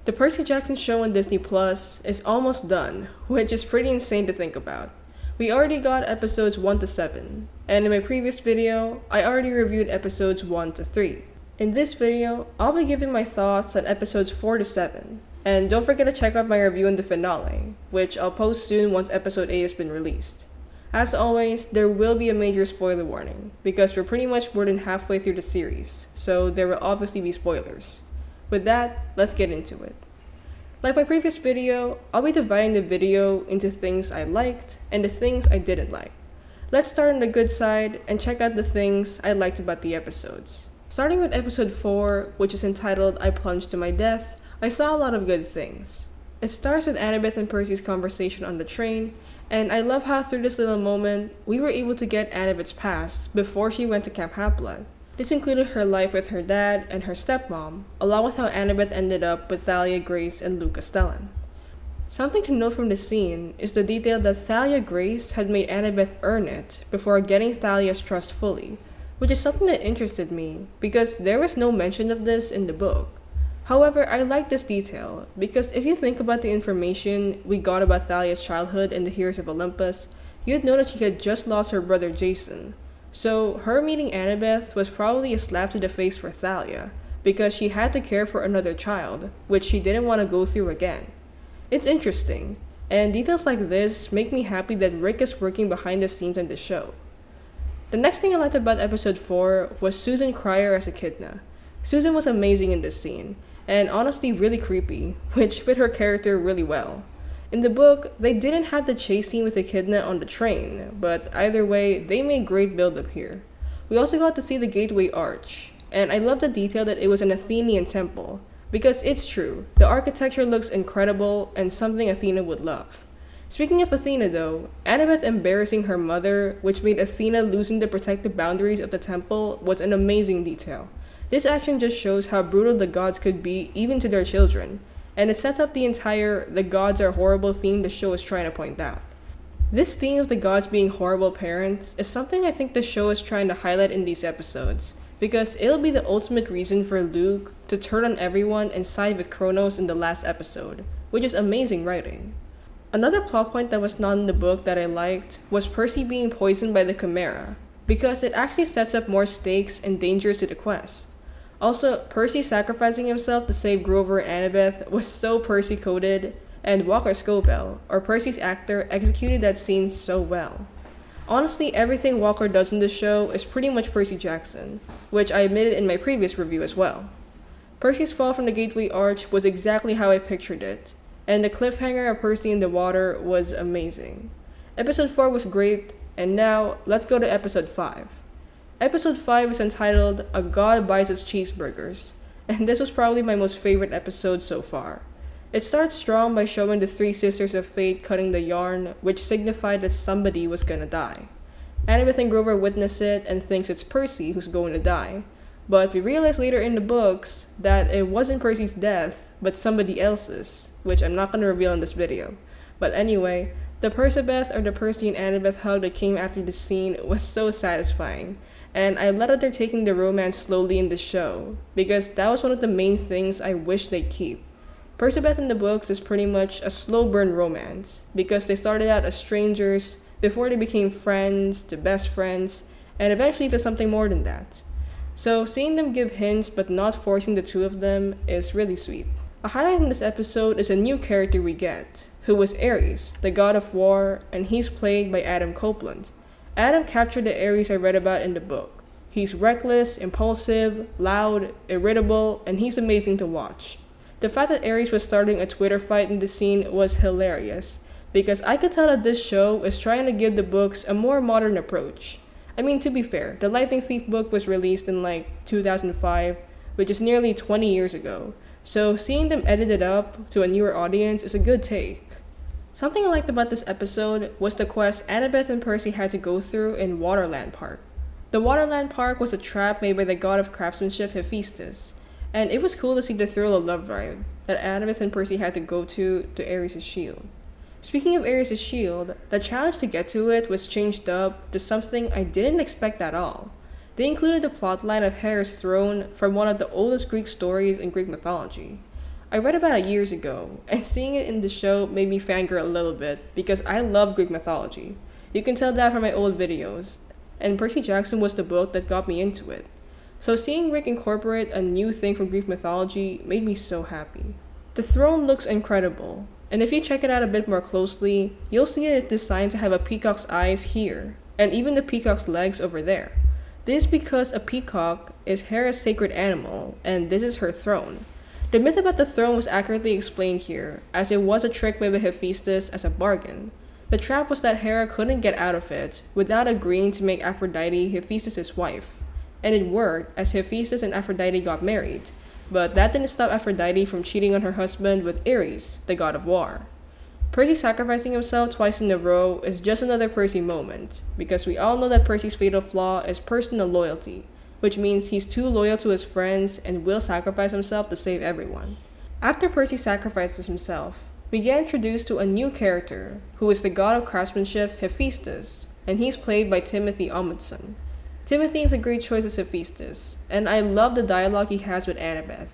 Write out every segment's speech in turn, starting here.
The Percy Jackson show on Disney Plus is almost done, which is pretty insane to think about. We already got episodes 1 to 7, and in my previous video, I already reviewed episodes 1 to 3. In this video, I'll be giving my thoughts on episodes 4 to 7, and don't forget to check out my review on the finale, which I'll post soon once episode 8 has been released. As always, there will be a major spoiler warning, because we're pretty much more than halfway through the series, so there will obviously be spoilers. With that, let's get into it. Like my previous video, I'll be dividing the video into things I liked and the things I didn't like. Let's start on the good side and check out the things I liked about the episodes. Starting with episode 4, which is entitled I Plunged to My Death, I saw a lot of good things. It starts with Annabeth and Percy's conversation on the train, and I love how through this little moment, we were able to get Annabeth's past before she went to Camp Half-Blood. This included her life with her dad and her stepmom, along with how Annabeth ended up with Thalia Grace and Luke Castellan. Something to note from the scene is the detail that Thalia Grace had made Annabeth earn it before getting Thalia's trust fully, which is something that interested me, because there was no mention of this in the book. However, I like this detail, because if you think about the information we got about Thalia's childhood in the Heroes of Olympus, you'd know that she had just lost her brother Jason. So, her meeting Annabeth was probably a slap to the face for Thalia, because she had to care for another child, which she didn't want to go through again. It's interesting, and details like this make me happy that Rick is working behind the scenes on the show. The next thing I liked about episode 4 was Susan Cryer as Echidna. Susan was amazing in this scene, and honestly really creepy, which fit her character really well. In the book, they didn't have the chase scene with Echidna on the train, but either way, they made great build-up here. We also got to see the Gateway Arch, and I love the detail that it was an Athenian temple, because it's true, the architecture looks incredible and something Athena would love. Speaking of Athena though, Annabeth embarrassing her mother, which made Athena losing the protective boundaries of the temple, was an amazing detail. This action just shows how brutal the gods could be even to their children, and it sets up the entire "the gods are horrible" theme the show is trying to point out. This theme of the gods being horrible parents is something I think the show is trying to highlight in these episodes, because it'll be the ultimate reason for Luke to turn on everyone and side with Kronos in the last episode, which is amazing writing. Another plot point that was not in the book that I liked was Percy being poisoned by the Chimera, because it actually sets up more stakes and dangers to the quest. Also, Percy sacrificing himself to save Grover and Annabeth was so Percy-coded, and Walker Scobell, or Percy's actor, executed that scene so well. Honestly, everything Walker does in this show is pretty much Percy Jackson, which I admitted in my previous review as well. Percy's fall from the Gateway Arch was exactly how I pictured it, and the cliffhanger of Percy in the water was amazing. Episode 4 was great, and now, let's go to episode 5. Episode 5 is entitled A God Buys Us Cheeseburgers, and this was probably my most favorite episode so far. It starts strong by showing the three sisters of fate cutting the yarn, which signified that somebody was gonna die. Annabeth and Grover witness it and thinks it's Percy who's going to die, but we realize later in the books that it wasn't Percy's death, but somebody else's, which I'm not gonna reveal in this video. But anyway, the Percabeth or the Percy and Annabeth hug that came after the scene was so satisfying. And I love that they're taking the romance slowly in the show, because that was one of the main things I wish they'd keep. Percabeth in the books is pretty much a slow burn romance, because they started out as strangers before they became friends to best friends, and eventually to something more than that. So seeing them give hints but not forcing the two of them is really sweet. A highlight in this episode is a new character we get, who was Ares, the god of war, and he's played by Adam Copeland. Adam captured the Ares I read about in the book. He's reckless, impulsive, loud, irritable, and he's amazing to watch. The fact that Ares was starting a Twitter fight in the scene was hilarious, because I could tell that this show is trying to give the books a more modern approach. I mean, to be fair, the Lightning Thief book was released in 2005, which is nearly 20 years ago, so seeing them edit it up to a newer audience is a good take. Something I liked about this episode was the quest Annabeth and Percy had to go through in Waterland Park. The Waterland Park was a trap made by the god of craftsmanship Hephaestus, and it was cool to see the thrill of love ride that Annabeth and Percy had to go to Ares' shield. Speaking of Ares' shield, the challenge to get to it was changed up to something I didn't expect at all. They included the plotline of Hera's throne from one of the oldest Greek stories in Greek mythology. I read about it years ago, and seeing it in the show made me fangirl a little bit because I love Greek mythology. You can tell that from my old videos, and Percy Jackson was the book that got me into it. So seeing Rick incorporate a new thing from Greek mythology made me so happy. The throne looks incredible, and if you check it out a bit more closely, you'll see it designed to have a peacock's eyes here, and even the peacock's legs over there. This is because a peacock is Hera's sacred animal, and this is her throne. The myth about the throne was accurately explained here, as it was a trick made by Hephaestus as a bargain. The trap was that Hera couldn't get out of it without agreeing to make Aphrodite Hephaestus' wife. And it worked, as Hephaestus and Aphrodite got married, but that didn't stop Aphrodite from cheating on her husband with Ares, the god of war. Percy sacrificing himself twice in a row is just another Percy moment, because we all know that Percy's fatal flaw is personal loyalty, which means he's too loyal to his friends and will sacrifice himself to save everyone. After Percy sacrifices himself, we get introduced to a new character, who is the god of craftsmanship Hephaestus, and he's played by Timothy Omundson. Timothy is a great choice as Hephaestus, and I love the dialogue he has with Annabeth.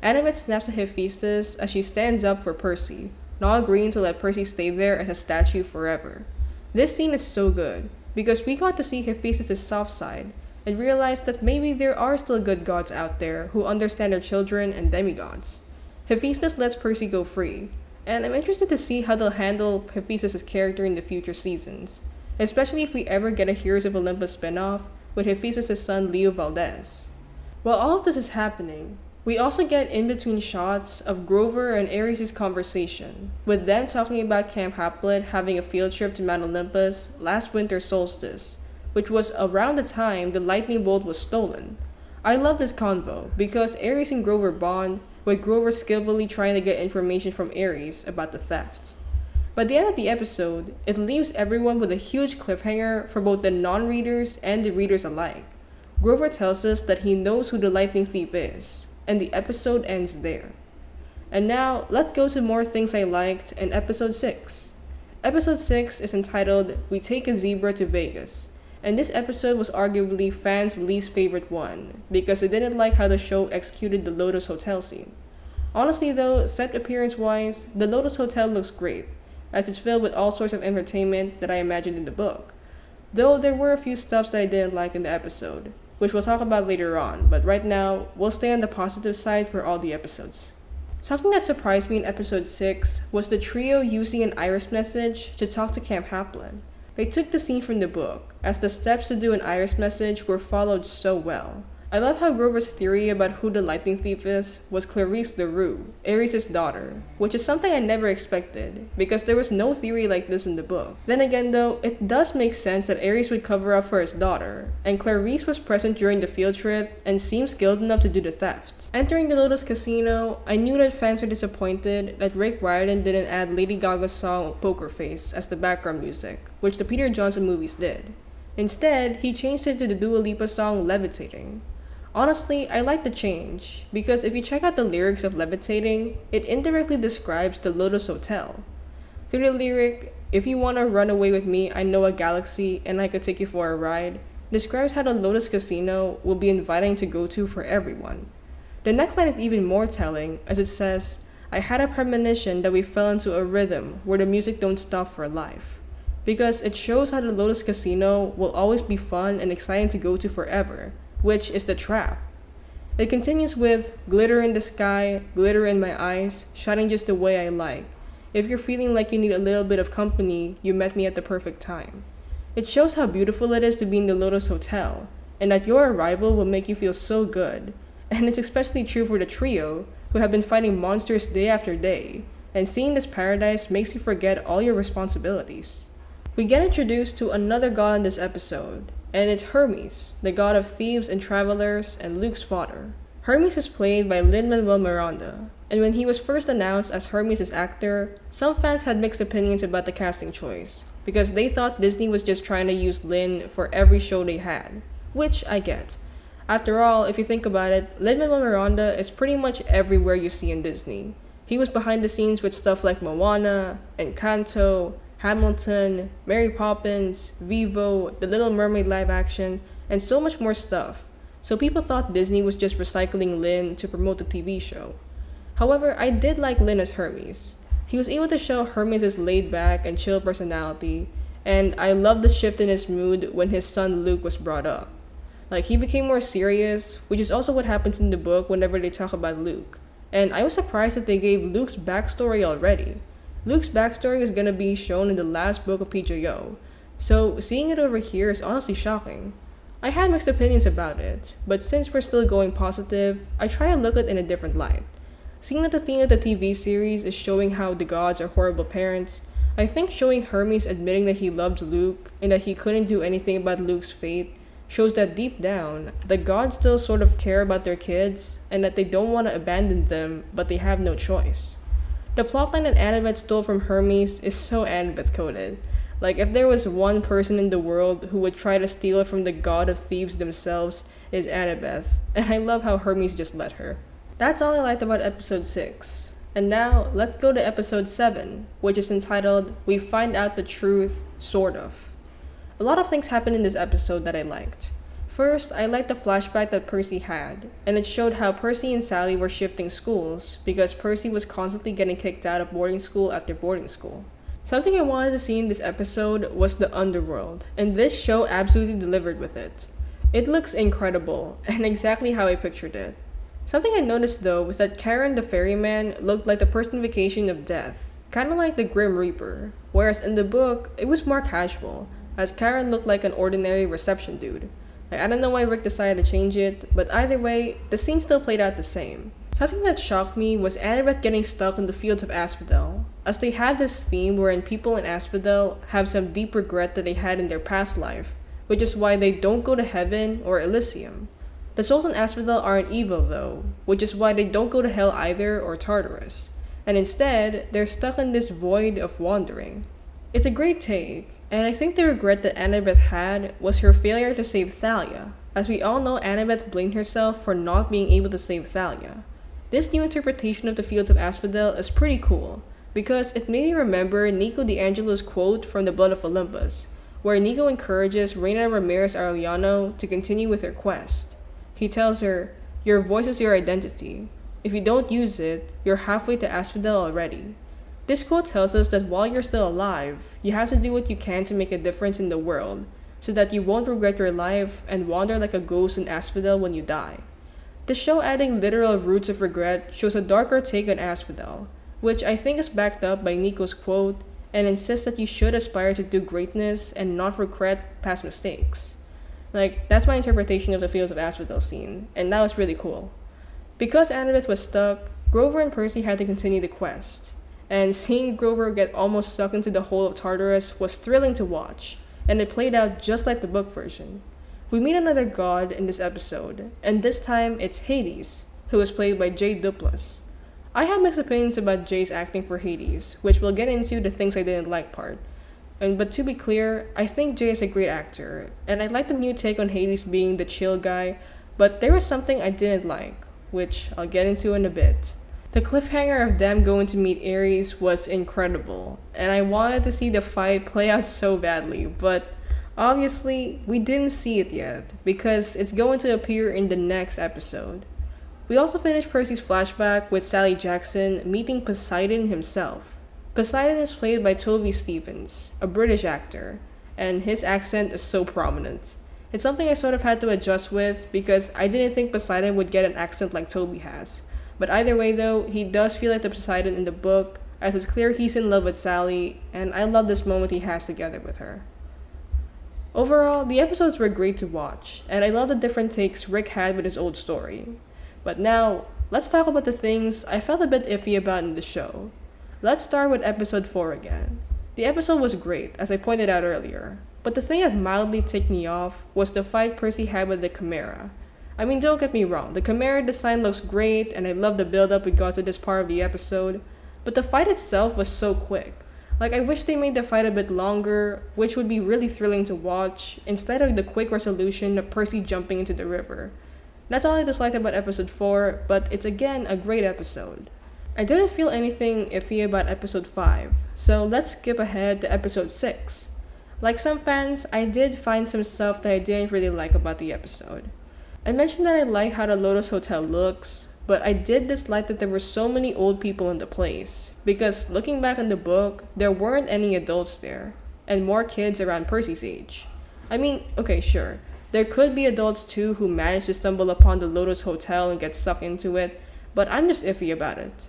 Annabeth snaps at Hephaestus as she stands up for Percy, not agreeing to let Percy stay there as a statue forever. This scene is so good, because we got to see Hephaestus' soft side, and realize that maybe there are still good gods out there who understand their children and demigods. Hephaestus lets Percy go free, and I'm interested to see how they'll handle Hephaestus' character in the future seasons, especially if we ever get a Heroes of Olympus spinoff with Hephaestus' son Leo Valdez. While all of this is happening, we also get in-between shots of Grover and Ares' conversation, with them talking about Camp Haplet having a field trip to Mount Olympus last winter solstice, which was around the time the lightning bolt was stolen. I love this convo because Ares and Grover bond, with Grover skillfully trying to get information from Ares about the theft. By the end of the episode, it leaves everyone with a huge cliffhanger for both the non-readers and the readers alike. Grover tells us that he knows who the lightning thief is, and the episode ends there. And now, let's go to more things I liked in episode 6. Episode 6 is entitled We Take a Zebra to Vegas, and this episode was arguably fans' least favorite one, because they didn't like how the show executed the Lotus Hotel scene. Honestly though, set appearance-wise, the Lotus Hotel looks great, as it's filled with all sorts of entertainment that I imagined in the book. Though there were a few stuffs that I didn't like in the episode, which we'll talk about later on, but right now, we'll stay on the positive side for all the episodes. Something that surprised me in episode 6 was the trio using an iris message to talk to Camp Haplet. They took the scene from the book, as the steps to do an iris message were followed so well. I love how Grover's theory about who the lightning thief is was Clarice LaRue, Ares' daughter, which is something I never expected, because there was no theory like this in the book. Then again though, it does make sense that Ares would cover up for his daughter, and Clarice was present during the field trip and seems skilled enough to do the theft. Entering the Lotus Casino, I knew that fans were disappointed that Riordan didn't add Lady Gaga's song Poker Face as the background music, which the Peter Johnson movies did. Instead, he changed it to the Dua Lipa song Levitating. Honestly, I like the change, because if you check out the lyrics of Levitating, it indirectly describes the Lotus Hotel. Through the lyric, if you wanna run away with me, I know a galaxy and I could take you for a ride, describes how the Lotus Casino will be inviting to go to for everyone. The next line is even more telling, as it says, I had a premonition that we fell into a rhythm where the music don't stop for life. Because it shows how the Lotus Casino will always be fun and exciting to go to forever, which is the trap. It continues with, glitter in the sky, glitter in my eyes, shining just the way I like. If you're feeling like you need a little bit of company, you met me at the perfect time. It shows how beautiful it is to be in the Lotus Hotel, and that your arrival will make you feel so good. And it's especially true for the trio, who have been fighting monsters day after day, and seeing this paradise makes you forget all your responsibilities. We get introduced to another god in this episode, and it's Hermes, the god of thieves and travelers and Luke's father. Hermes is played by Lin-Manuel Miranda, and when he was first announced as Hermes' actor, some fans had mixed opinions about the casting choice, because they thought Disney was just trying to use Lin for every show they had, which I get. After all, if you think about it, Lin-Manuel Miranda is pretty much everywhere you see in Disney. He was behind the scenes with stuff like Moana, Encanto, Hamilton, Mary Poppins, Vivo, The Little Mermaid live action, and so much more stuff, so people thought Disney was just recycling Lin to promote the TV show. However, I did like Lynn as Hermes. He was able to show Hermes' laid back and chill personality, and I loved the shift in his mood when his son Luke was brought up. Like, he became more serious, which is also what happens in the book whenever they talk about Luke. And I was surprised that they gave Luke's backstory already. Luke's backstory is gonna be shown in the last book of PJO, so seeing it over here is honestly shocking. I had mixed opinions about it, but since we're still going positive, I try to look at it in a different light. Seeing that the theme of the TV series is showing how the gods are horrible parents, I think showing Hermes admitting that he loved Luke and that he couldn't do anything about Luke's fate shows that deep down, the gods still sort of care about their kids and that they don't want to abandon them, but they have no choice. The plotline that Annabeth stole from Hermes is so Annabeth coded. Like, if there was one person in the world who would try to steal it from the god of thieves themselves, is Annabeth, and I love how Hermes just let her. That's all I liked about episode 6. And now, let's go to episode 7, which is entitled, We Find Out the Truth, Sort of. A lot of things happened in this episode that I liked. First, I liked the flashback that Percy had, and it showed how Percy and Sally were shifting schools because Percy was constantly getting kicked out of boarding school after boarding school. Something I wanted to see in this episode was the underworld, and this show absolutely delivered with it. It looks incredible, and exactly how I pictured it. Something I noticed though was that Karen the ferryman looked like the personification of death, kinda like the Grim Reaper, whereas in the book, it was more casual, as Karen looked like an ordinary reception dude. I don't know why Rick decided to change it, but either way, the scene still played out the same. Something that shocked me was Annabeth getting stuck in the fields of Asphodel, as they have this theme wherein people in Asphodel have some deep regret that they had in their past life, which is why they don't go to heaven or Elysium. The souls in Asphodel aren't evil though, which is why they don't go to hell either or Tartarus, and instead, they're stuck in this void of wandering. It's a great take, and I think the regret that Annabeth had was her failure to save Thalia, as we all know Annabeth blamed herself for not being able to save Thalia. This new interpretation of the fields of Asphodel is pretty cool, because it made me remember Nico D'Angelo's quote from The Blood of Olympus, where Nico encourages Reyna Ramirez-Arellano to continue with her quest. He tells her, "Your voice is your identity. If you don't use it, you're halfway to Asphodel already." This quote tells us that while you're still alive, you have to do what you can to make a difference in the world, so that you won't regret your life and wander like a ghost in Asphodel when you die. The show adding literal roots of regret shows a darker take on Asphodel, which I think is backed up by Nico's quote, and insists that you should aspire to do greatness and not regret past mistakes. Like, that's my interpretation of the Fields of Asphodel scene, and that was really cool. Because Annabeth was stuck, Grover and Percy had to continue the quest, and seeing Grover get almost sucked into the hole of Tartarus was thrilling to watch, and it played out just like the book version. We meet another god in this episode, and this time it's Hades, who was played by Jay Duplass. I have mixed opinions about Jay's acting for Hades, which we'll get into the things I didn't like part. But to be clear, I think Jay is a great actor, and I like the new take on Hades being the chill guy, but there was something I didn't like, which I'll get into in a bit. The cliffhanger of them going to meet Ares was incredible, and I wanted to see the fight play out so badly, but obviously we didn't see it yet, because it's going to appear in the next episode. We also finished Percy's flashback with Sally Jackson meeting Poseidon himself. Poseidon is played by Tovey Stevens, a British actor, and his accent is so prominent. It's something I sort of had to adjust with because I didn't think Poseidon would get an accent like Toby has. But either way though, he does feel like the Poseidon in the book, as it's clear he's in love with Sally, and I love this moment he has together with her. Overall, the episodes were great to watch, and I love the different takes Rick had with his old story. But now, let's talk about the things I felt a bit iffy about in the show. Let's start with episode 4 again. The episode was great, as I pointed out earlier, but the thing that mildly ticked me off was the fight Percy had with the Chimera. I mean, don't get me wrong, the Chimera design looks great, and I love the build-up we got to this part of the episode, but the fight itself was so quick. Like, I wish they made the fight a bit longer, which would be really thrilling to watch, instead of the quick resolution of Percy jumping into the river. That's all I disliked about episode 4, but it's again a great episode. I didn't feel anything iffy about episode 5, so let's skip ahead to episode 6. Like some fans, I did find some stuff that I didn't really like about the episode. I mentioned that I like how the Lotus Hotel looks, but I did dislike that there were so many old people in the place, because looking back on the book, there weren't any adults there, and more kids around Percy's age. I mean, okay, sure, there could be adults too who managed to stumble upon the Lotus Hotel and get sucked into it, but I'm just iffy about it.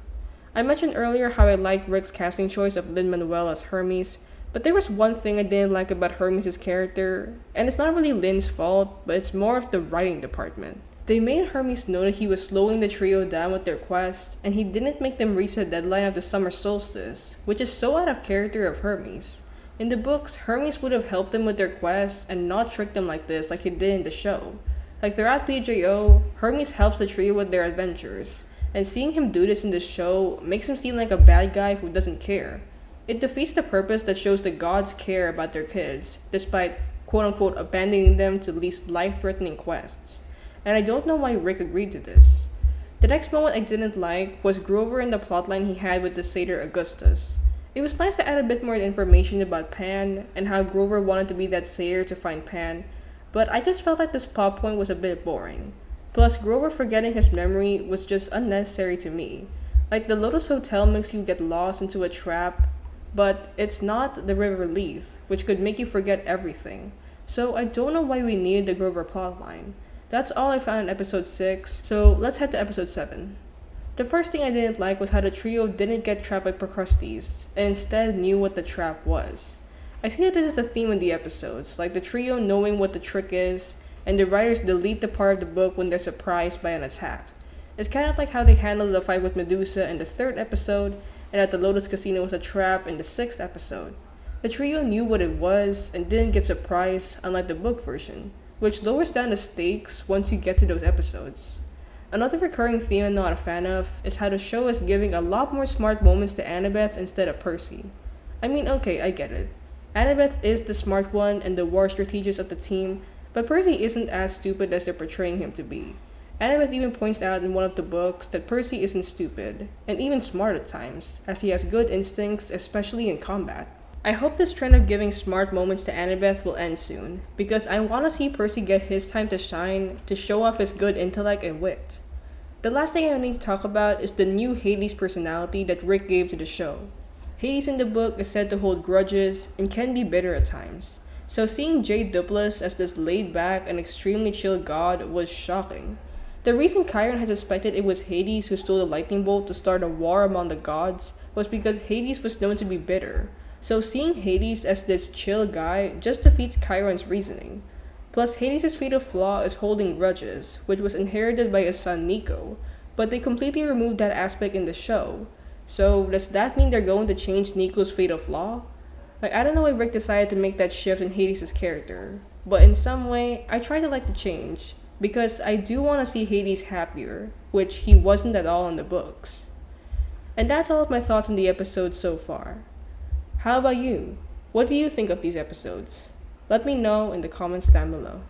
I mentioned earlier how I liked Rick's casting choice of Lin-Manuel as Hermes, but there was one thing I didn't like about Hermes' character, and it's not really Lin's fault, but it's more of the writing department. They made Hermes know that he was slowing the trio down with their quest, and he didn't make them reach the deadline of the summer solstice, which is so out of character of Hermes. In the books, Hermes would have helped them with their quest and not tricked them like this like he did in the show. Like throughout PJO, Hermes helps the trio with their adventures, and seeing him do this in the show makes him seem like a bad guy who doesn't care. It defeats the purpose that shows the gods care about their kids, despite quote-unquote abandoning them to least life-threatening quests. And I don't know why Rick agreed to this. The next moment I didn't like was Grover and the plotline he had with the satyr Augustus. It was nice to add a bit more information about Pan, and how Grover wanted to be that satyr to find Pan, but I just felt like this plot point was a bit boring. Plus, Grover forgetting his memory was just unnecessary to me. Like, the Lotus Hotel makes you get lost into a trap, but it's not the River Leaf, which could make you forget everything. So I don't know why we needed the Grover plotline. That's all I found in episode 6, so let's head to episode 7. The first thing I didn't like was how the trio didn't get trapped by Procrustes, and instead knew what the trap was. I see that this is a theme in the episodes, like the trio knowing what the trick is, and the writers delete the part of the book when they're surprised by an attack. It's kind of like how they handled the fight with Medusa in the 3rd episode, and at the Lotus Casino was a trap in the 6th episode. The trio knew what it was and didn't get surprised, unlike the book version, which lowers down the stakes once you get to those episodes. Another recurring theme I'm not a fan of is how the show is giving a lot more smart moments to Annabeth instead of Percy. I mean, okay, I get it. Annabeth is the smart one and the war strategist of the team, but Percy isn't as stupid as they're portraying him to be. Annabeth even points out in one of the books that Percy isn't stupid, and even smart at times, as he has good instincts, especially in combat. I hope this trend of giving smart moments to Annabeth will end soon, because I want to see Percy get his time to shine to show off his good intellect and wit. The last thing I need to talk about is the new Hades personality that Rick gave to the show. Hades in the book is said to hold grudges and can be bitter at times, so seeing J. Duplass as this laid-back and extremely chill god was shocking. The reason Chiron had suspected it was Hades who stole the lightning bolt to start a war among the gods was because Hades was known to be bitter, so seeing Hades as this chill guy just defeats Chiron's reasoning. Plus, Hades' fatal flaw is holding grudges, which was inherited by his son Nico, but they completely removed that aspect in the show. So, does that mean they're going to change Nico's fatal flaw? Like, I don't know why Rick decided to make that shift in Hades' character, but in some way, I try to like the change, because I do want to see Hades happier, which he wasn't at all in the books. And that's all of my thoughts on the episode so far. How about you? What do you think of these episodes? Let me know in the comments down below.